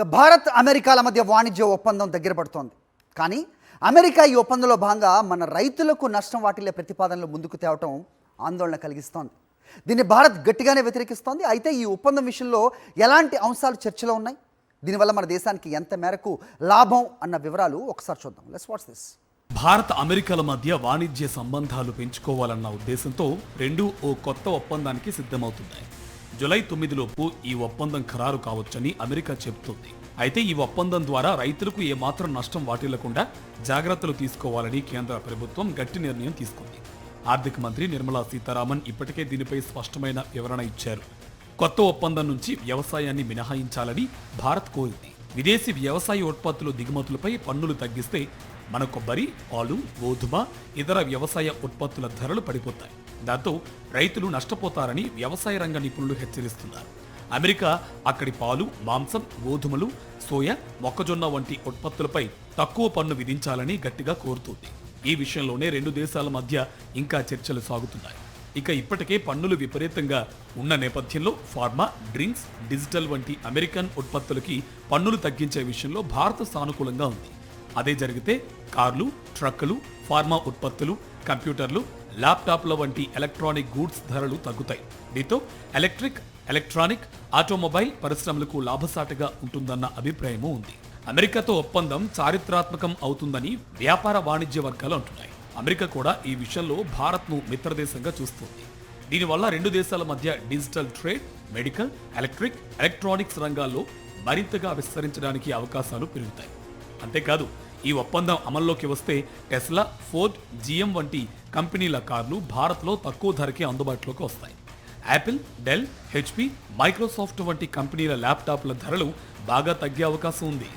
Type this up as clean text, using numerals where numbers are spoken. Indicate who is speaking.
Speaker 1: భారత్ అమెరికాల మధ్య వాణిజ్య ఒప్పందం దగ్గర పడుతోంది. కానీ అమెరికా ఈ ఒప్పందంలో భాగంగా మన రైతులకు నష్టం వాటిల్లే ప్రతిపాదనలు ముందుకు తేవటం ఆందోళన కలిగిస్తోంది. దీన్ని భారత్ గట్టిగానే వ్యతిరేకిస్తోంది. అయితే ఈ ఒప్పందం విషయంలో ఎలాంటి అంశాలు చర్చలో ఉన్నాయి, దీనివల్ల మన దేశానికి ఎంత మేరకు లాభం అన్న వివరాలు ఒకసారి చూద్దాం. Let's watch this.
Speaker 2: భారత్ అమెరికాల మధ్య వాణిజ్య సంబంధాలు పెంచుకోవాలన్న ఉద్దేశంతో రెండు ఓ కొత్త ఒప్పందానికి సిద్ధమవుతున్నాయి. జూలై 9లోపు ఈ ఒప్పందం ఖరారు కావచ్చని అమెరికా చెబుతోంది. అయితే ఈ ఒప్పందం ద్వారా రైతులకు ఏమాత్రం నష్టం వాటిల్లకుండా జాగ్రత్తలు తీసుకోవాలని కేంద్ర ప్రభుత్వం గట్టి నిర్ణయం తీసుకుంది. ఆర్థిక మంత్రి నిర్మలా సీతారామన్ ఇప్పటికే దీనిపై స్పష్టమైన వివరణ ఇచ్చారు. కొత్త ఒప్పందం నుంచి వ్యవసాయాన్ని మినహాయించాలని భారత్ కోరింది. విదేశీ వ్యవసాయ ఉత్పత్తుల దిగుమతులపై పన్నులు తగ్గిస్తే మన కొబ్బరి, పాలు, గోధుమ, ఇతర వ్యవసాయ ఉత్పత్తుల ధరలు పడిపోతాయి. దాంతో రైతులు నష్టపోతారని వ్యవసాయ రంగ నిపుణులు హెచ్చరిస్తున్నారు. అమెరికా అక్కడి పాలు, మాంసం, గోధుమలు, సోయా, మొక్కజొన్న వంటి ఉత్పత్తులపై తక్కువ పన్ను విధించాలని గట్టిగా కోరుతోంది. ఈ విషయంలోనే రెండు దేశాల మధ్య ఇంకా చర్చలు సాగుతున్నాయి. ఇక ఇప్పటికే పన్నులు విపరీతంగా ఉన్న నేపథ్యంలో ఫార్మా, డ్రింక్స్, డిజిటల్ వంటి అమెరికన్ ఉత్పత్తులకి పన్నులు తగ్గించే విషయంలో భారత్ సానుకూలంగా ఉంది. అదే జరిగితే కార్లు, ట్రక్కులు, ఫార్మా ఉత్పత్తులు, కంప్యూటర్లు, ల్యాప్టాప్ల వంటి ఎలక్ట్రానిక్ గూడ్స్ ధరలు తగ్గుతాయి. దీంతో ఎలక్ట్రానిక్, ఆటోమొబైల్ పరిశ్రమలకు లాభసాటిగా ఉంటుందన్న అభిప్రాయమూ ఉంది. అమెరికాతో ఒప్పందం చారిత్రాత్మకం అవుతుందని వ్యాపార వాణిజ్య వర్గాలు అంటున్నాయి. అమెరికా కూడా ఈ విషయంలో భారత్ను మిత్రదేశంగా చూస్తోంది. దీనివల్ల రెండు దేశాల మధ్య డిజిటల్ ట్రేడ్, మెడికల్, ఎలక్ట్రానిక్స్ రంగాల్లో మరింతగా విస్తరించడానికి అవకాశాలు పెరుగుతాయి. అంతేకాదు, ఈ ఒప్పందం అమల్లోకి వస్తే టెస్లా, ఫోర్డ్, జిఎం వంటి కంపెనీల కార్లు భారత్లో తక్కువ ధరకే అందుబాటులోకి వస్తాయి. యాపిల్, డెల్, హెచ్పి, మైక్రోసాఫ్ట్ వంటి కంపెనీల ల్యాప్టాప్ల ధరలు బాగా తగ్గే అవకాశం ఉంది.